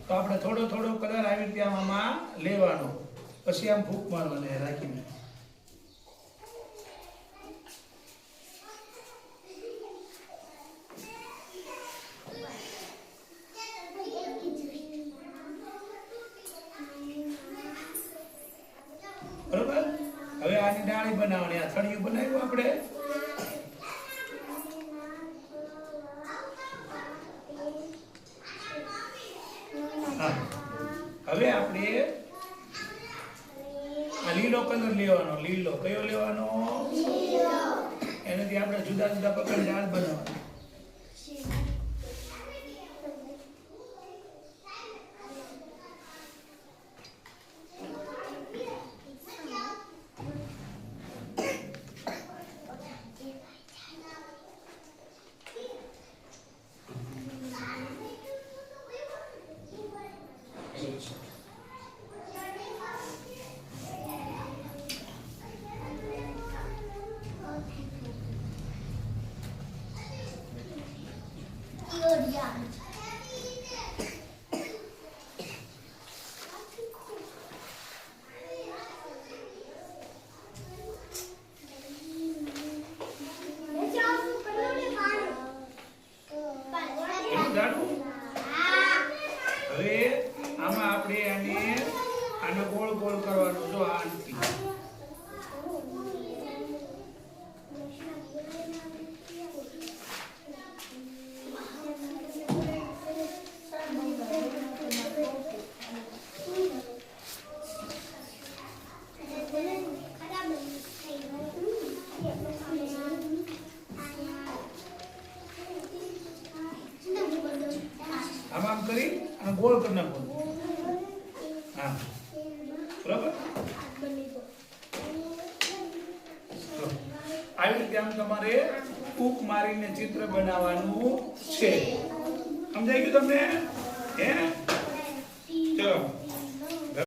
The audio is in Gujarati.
તો આપણે થોડો થોડો કલર આવી રીતે આમાં લેવાનો, પછી આમ ફૂંક મારવાને રાખીને. બરોબર. હવે આની ડાળી બનાવવાની. આ થળિયું બનાવ્યું આપણે. હવે આપણે આ લીલો કલર લેવાનો. લીલો કયો લેવાનો? એનાથી આપણે જુદા જુદા પ્રકારની ડાળ બનાવવાની. હવે આમાં આપણે આને ગોળ ગોળ કરવાનું. જો આનથી આમ કરી અને ગોળ કરી નાખવાનું. હા, બરાબર. આવી રીતે આમ તમારે ફૂંક મારીને ચિત્ર બનાવવાનું છે. સમજાઈ ગયું તમને? હે? ચલો.